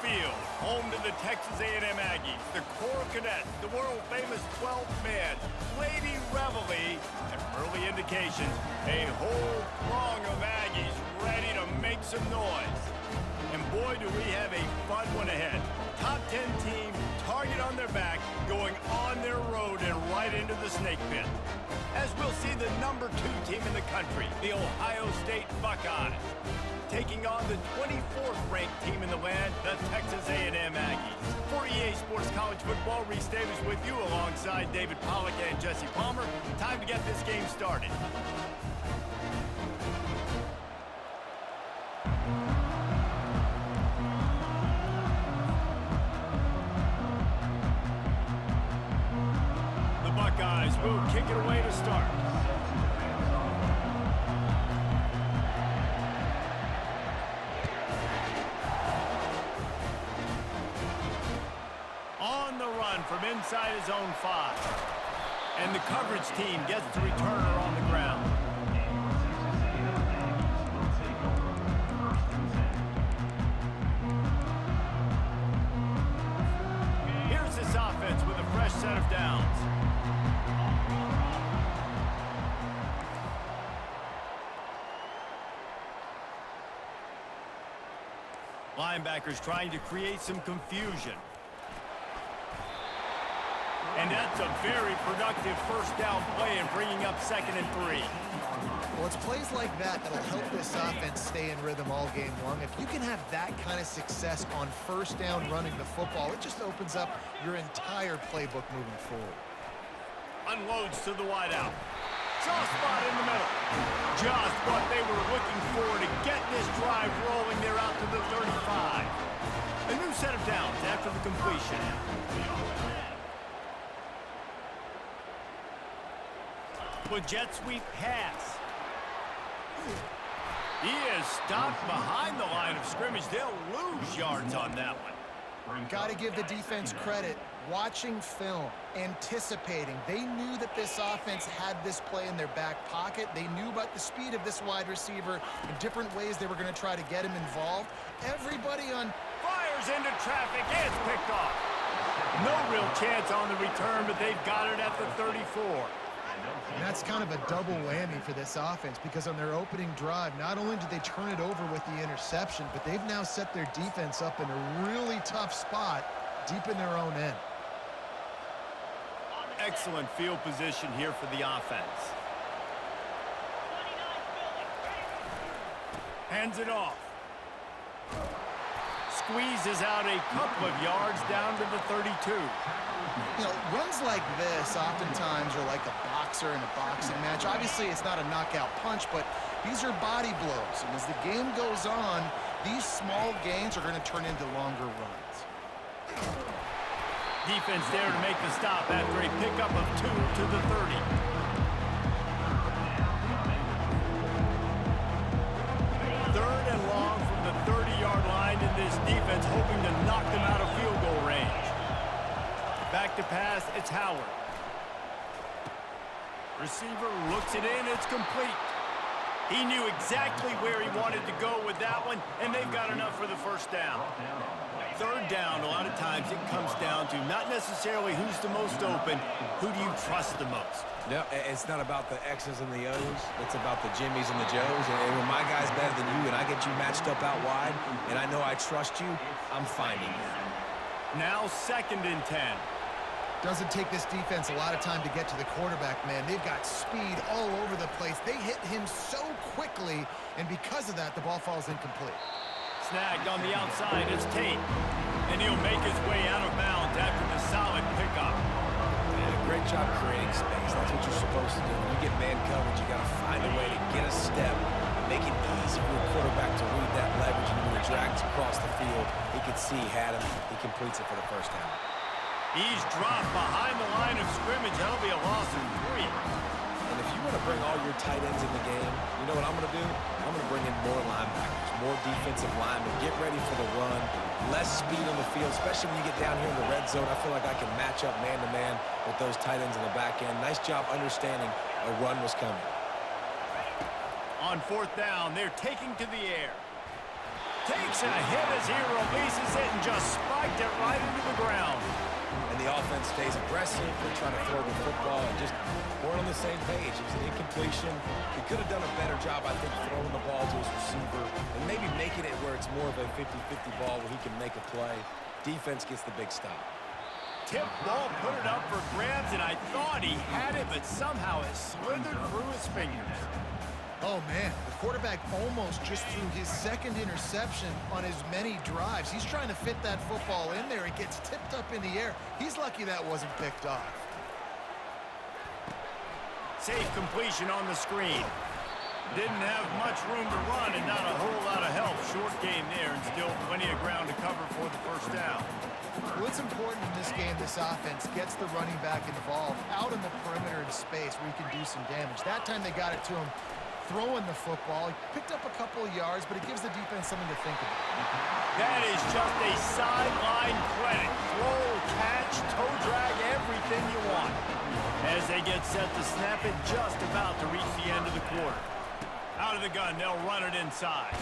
Field, home to the Texas A&M Aggies, the Coral Cadets, the world-famous 12-man, Lady Reveille, and early indications, a whole throng of Aggies ready to make some noise. And boy, do we have a fun one ahead. Top 10 team, target on their back, going on their road and right into the snake pit. As we'll see the number 2 team in the country, the Ohio State Buckeyes, taking on the 24th ranked team in the land, the Texas A&M Aggies. For EA Sports College Football, Reese Davis with you alongside David Pollack and Jesse Palmer. Time to get this game started. The Buckeyes will kick it away to start. On the run from inside his own 5. And the coverage team gets the returner on the ground. Here's this offense with a fresh set of downs. Linebackers trying to create some confusion. And that's a very productive first down play and bringing up 2nd and 3. Well, it's plays like that that'll help this offense stay in rhythm all game long. If you can have that kind of success on first down running the football, it just opens up your entire playbook moving forward. Unloads to the wideout. Soft spot in the middle. Just what they were looking for to get this drive rolling there out to the 35. A new set of downs after the completion. With jet sweep pass. He is stopped behind the line of scrimmage. They'll lose yards on that one. Got to give the defense credit. Watching film, anticipating. They knew that this offense had this play in their back pocket. They knew about the speed of this wide receiver and different ways they were going to try to get him involved. Everybody on fires into traffic. It's picked off. No real chance on the return, but they've got it at the 34. And that's kind of a double whammy for this offense because on their opening drive, not only did they turn it over with the interception, but they've now set their defense up in a really tough spot deep in their own end. Excellent field position here for the offense. Hands it off. Squeezes out a couple of yards down to the 32. You know, runs like this oftentimes are like a boxer in a boxing match. Obviously, it's not a knockout punch, but these are body blows. And as the game goes on, these small gains are going to turn into longer runs. Defense there to make the stop after a pickup of 2 to the 30. Third and long from the 30-yard line in this defense, hoping to knock them out of field goal range. Back to pass, it's Howard. Receiver looks it in, it's complete. He knew exactly where he wanted to go with that one, and they've got enough for the first down. Third down, a lot of times it comes down to not necessarily who's the most open, who do you trust the most? No, it's not about the X's and the O's. It's about the Jimmys and the Joes. And when my guy's better than you and I get you matched up out wide, and I know I trust you, I'm finding you. Now 2nd and 10. Doesn't take this defense a lot of time to get to the quarterback, man. They've got speed all over the place. They hit him so quickly, and because of that, the ball falls incomplete. Snagged on the outside is Tate, and he'll make his way out of bounds after the solid pickup. Yeah, great job creating space. That's what you're supposed to do. When you get man coverage, you got to find a way to get a step, make it easy for a quarterback to read that leverage, and when he drags across the field, he can see he had him. He completes it for the first down. He's dropped behind the line of scrimmage. That'll be a loss of 3. And if you want to bring all your tight ends in the game, you know what I'm going to do? I'm going to bring in more linebackers, more defensive linemen, get ready for the run, less speed on the field, especially when you get down here in the red zone. I feel like I can match up man-to-man with those tight ends in the back end. Nice job understanding a run was coming. On 4th down, they're taking to the air. Takes a hit as he releases it and just spiked it right into the ground. And the offense stays aggressive. They're trying to throw the football and just weren't on the same page. It was an incompletion. He could have done a better job, I think, throwing the ball to his receiver and maybe making it where it's more of a 50-50 ball where he can make a play. Defense gets the big stop. Tip ball, put it up for grabs, and I thought he had it, but somehow it slithered through his fingers. Oh, man, the quarterback almost just threw his second interception on as many drives. He's trying to fit that football in there. It gets tipped up in the air. He's lucky that wasn't picked off. Safe completion on the screen. Didn't have much room to run and not a whole lot of help. Short game there and still plenty of ground to cover for the first down. Well, it's important in this game this offense gets the running back involved out in the perimeter in space where he can do some damage. That time they got it to him throwing the football. He picked up a couple of yards, but it gives the defense something to think about. That is just a sideline credit. Throw, catch, toe drag, everything you want. As they get set to snap it, just about to reach the end of the quarter. Out of the gun, they'll run it inside.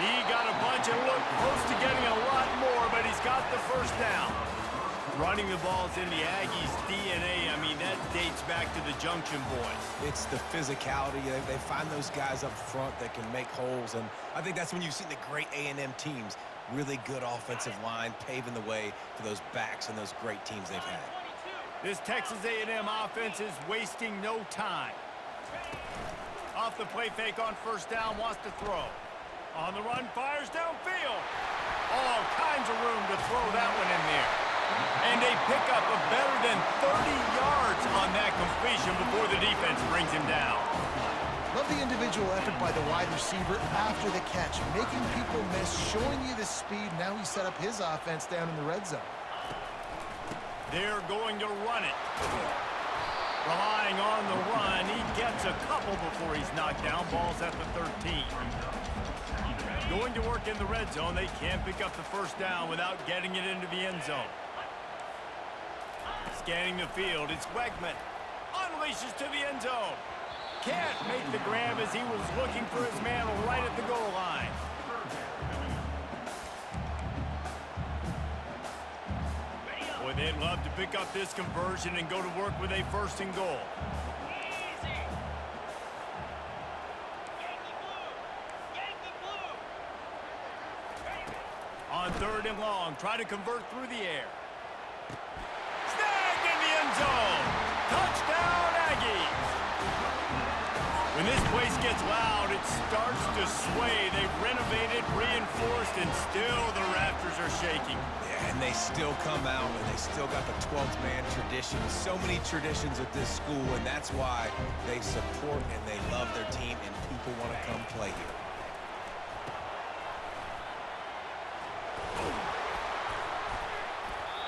He got a bunch and looked close to getting a lot more, but he's got the first down. Running the ball's in the Aggies' DNA. I mean, that dates back to the Junction Boys. It's the physicality. They find those guys up front that can make holes, and I think that's when you've seen the great A&M teams. Really good offensive line, paving the way for those backs and those great teams they've had. This Texas A&M offense is wasting no time. Off the play fake on first down, wants to throw. On the run, fires downfield. All kinds of room to throw that one in there. And they pick up a better than 30 yards on that completion before the defense brings him down. Love the individual effort by the wide receiver after the catch, making people miss, showing you the speed. Now he set up his offense down in the red zone. They're going to run it. Relying on the run, he gets a couple before he's knocked down. Ball's at the 13. Going to work in the red zone. They can't pick up the first down without getting it into the end zone. Scanning the field, it's Wegman. Unleashes to the end zone. Can't make the grab as he was looking for his man right at the goal line. Boy, they'd love to pick up this conversion and go to work with a first and goal. On third and long, try to convert through the air. Snagged in the end zone. Touchdown, Aggies. When this place gets loud, it starts to sway. They've renovated, reinforced, and still the rafters are shaking. Yeah, and they still come out, and they still got the 12th man tradition. So many traditions at this school, and that's why they support and they love their team, and people want to come play here.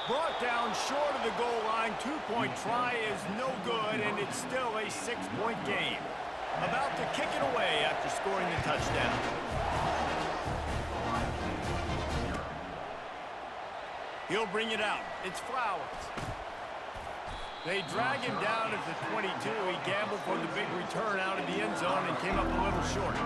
Brought down short of the goal line. Two-point try is no good, and it's still a 6-point game. About to kick it away after scoring the touchdown. He'll bring it out. It's Flowers. They drag him down at the 22. He gambled for the big return out of the end zone and came up a little short.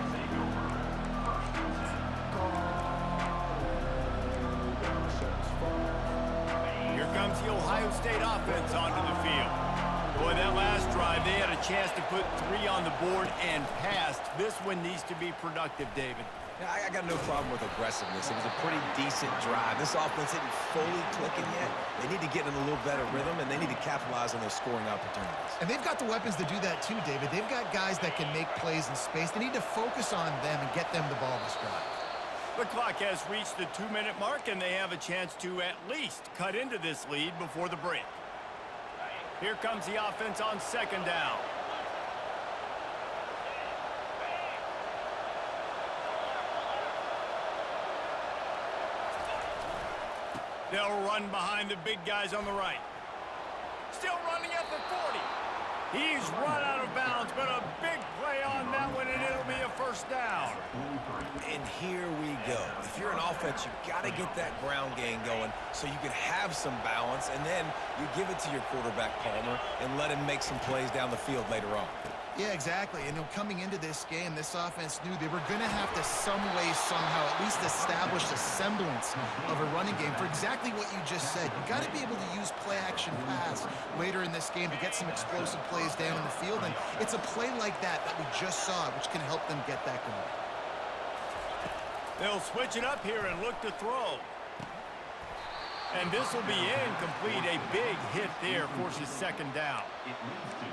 Here comes the Ohio State offense onto the field. Boy, that last drive, they had a chance to put 3 on the board and passed. This one needs to be productive, David. Yeah, I got no problem with aggressiveness. It was a pretty decent drive. This offense isn't fully clicking yet. They need to get in a little better rhythm, and they need to capitalize on those scoring opportunities. And they've got the weapons to do that too, David. They've got guys that can make plays in space. They need to focus on them and get them the ball this drive. The clock has reached the 2-minute mark, and they have a chance to at least cut into this lead before the break. Here comes the offense on second down. They'll run behind the big guys on the right. Still running at the 40. He's run out of bounds, but a big play on that one, and it'll be a first down. And here we go. If you're an offense, you've got to get that ground game going so you can have some balance, and then you give it to your quarterback, Palmer, and let him make some plays down the field later on. Yeah, exactly. And coming into this game, this offense knew they were going to have to some way, somehow, at least establish a semblance of a running game for exactly what you just said. You got to be able to use play-action pass later in this game to get some explosive plays down in the field. And it's a play like that we just saw, which can help them get that going. They'll switch it up here and look to throw. And this will be incomplete. A big hit there forces second down.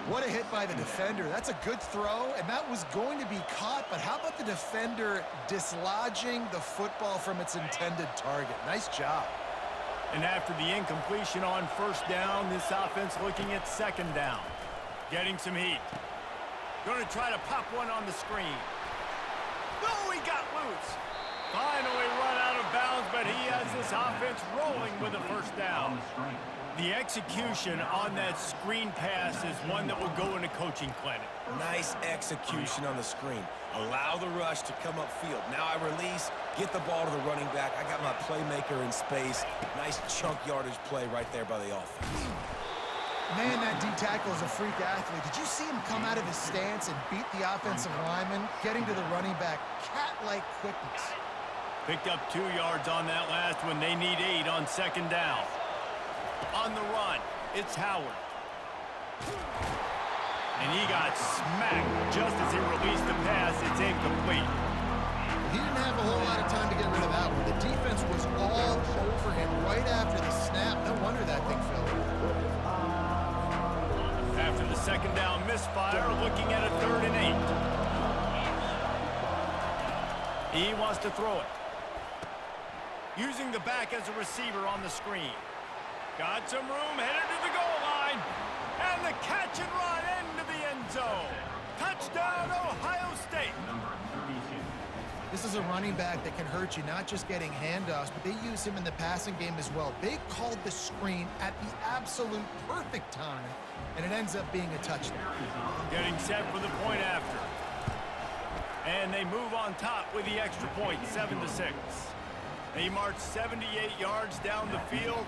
What a hit by the defender. That's a good throw, and that was going to be caught, but how about the defender dislodging the football from its intended target? Nice job. And after the incompletion on first down, this offense looking at second down. Getting some heat. Going to try to pop one on the screen. No, he got loose. Finally run out of bounds, but he has this offense rolling with a first down. The execution on that screen pass is one that will go in a coaching clinic. Nice execution on the screen. Allow the rush to come upfield. Now I release, get the ball to the running back. I got my playmaker in space. Nice chunk yardage play right there by the offense. Man, that D-tackle is a freak athlete. Did you see him come out of his stance and beat the offensive lineman, getting to the running back? Cat-like quickness. Picked up 2 yards on that last one. They need 8 on second down. On the run, it's Howard. And he got smacked just as he released the pass. It's incomplete. He didn't have a whole lot of time to get rid of that one. The defense was all over him right after the snap. No wonder that thing fell. After the second down misfire, looking at a 3rd and 8. He wants to throw it. Using the back as a receiver on the screen. Got some room, headed to the goal line. And the catch and run into the end zone. Touchdown, Ohio State. This is a running back that can hurt you, not just getting handoffs, but they use him in the passing game as well. They called the screen at the absolute perfect time, and it ends up being a touchdown. Getting set for the point after. And they move on top with the extra point, 7-6. They march 78 yards down the field.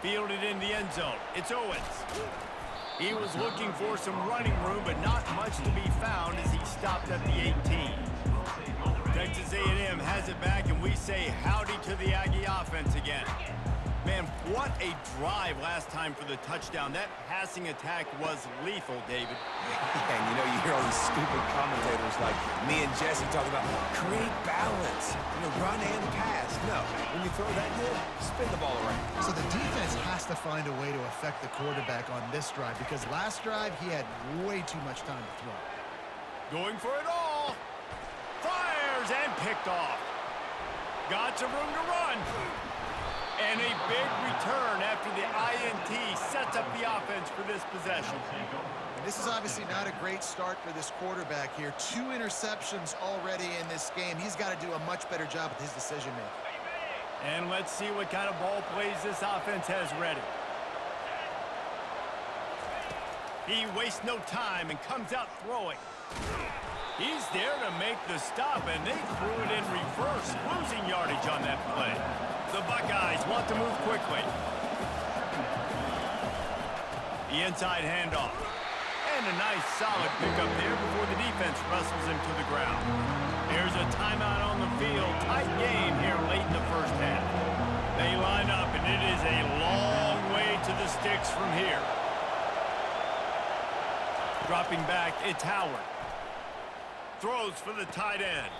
Fielded in the end zone. It's Owens. He was looking for some running room, but not much to be found as he stopped at the 18. Texas A&M has it back, and we say howdy to the Aggie offense again. Man, what a drive last time for the touchdown. That passing attack was lethal, David. And you know, you hear all these stupid commentators like me and Jesse talking about create balance, run and pass. No, when you throw that good, spin the ball around. So the defense has to find a way to affect the quarterback on this drive, because last drive he had way too much time to throw. Going for it all. Fires and picked off. Got some room to run. And a big return after the INT sets up the offense for this possession. This is obviously not a great start for this quarterback here. 2 interceptions already in this game. He's got to do a much better job with his decision-making. And let's see what kind of ball plays this offense has ready. He wastes no time and comes out throwing. He's there to make the stop, and they threw it in reverse, losing yardage on that play. The Buckeyes want to move quickly. The inside handoff. And a nice solid pickup there before the defense wrestles him to the ground. There's a timeout on the field. Tight game here late in the first half. They line up, and it is a long way to the sticks from here. Dropping back, it's Howard. Throws for the tight end.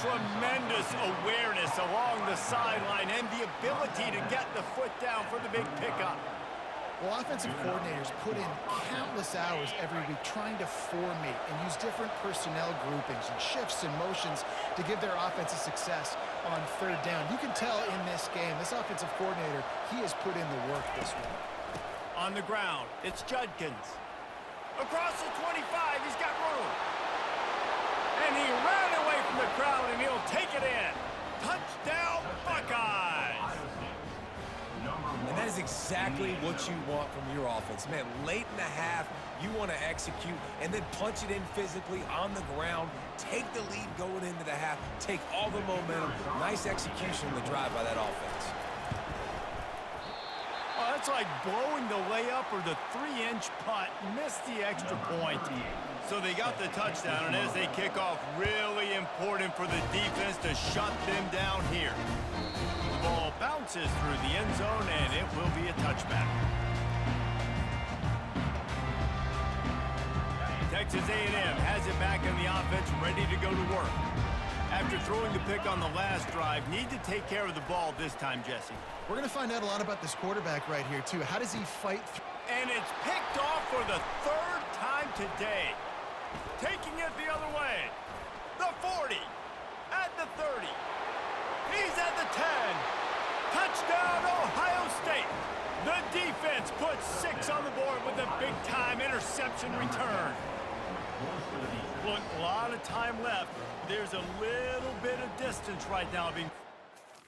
Tremendous awareness along the sideline and the ability to get the foot down for the big pickup. Well, offensive coordinators put in countless hours every week trying to formate and use different personnel groupings and shifts and motions to give their offensive success on 3rd down. You can tell in this game, this offensive coordinator, he has put in the work this week. On the ground, it's Judkins. Across the 25, he's got room. And he ran away from the crowd, and he'll take it in. Touchdown, Buckeyes! And That is exactly what you want from your offense. Man, late in the half, you want to execute and then punch it in physically on the ground, take the lead going into the half, take all the momentum. Nice execution on the drive by that offense. Oh, that's like blowing the layup or the 3-inch putt. Missed the extra point. So they got the touchdown, and as they kick off, really important for the defense to shut them down here. The ball bounces through the end zone, and it will be a touchback. Texas A&M has it back in the offense, ready to go to work. After throwing the pick on the last drive, need to take care of the ball this time, Jesse. We're going to find out a lot about this quarterback right here, too. How does he fight through? And it's picked off for the 3rd time today. Taking it the other way. The 40. At the 30. He's at the 10. Touchdown, Ohio State. The defense puts 6 on the board with a big-time interception return. Look, a lot of time left. There's a little bit of distance right now being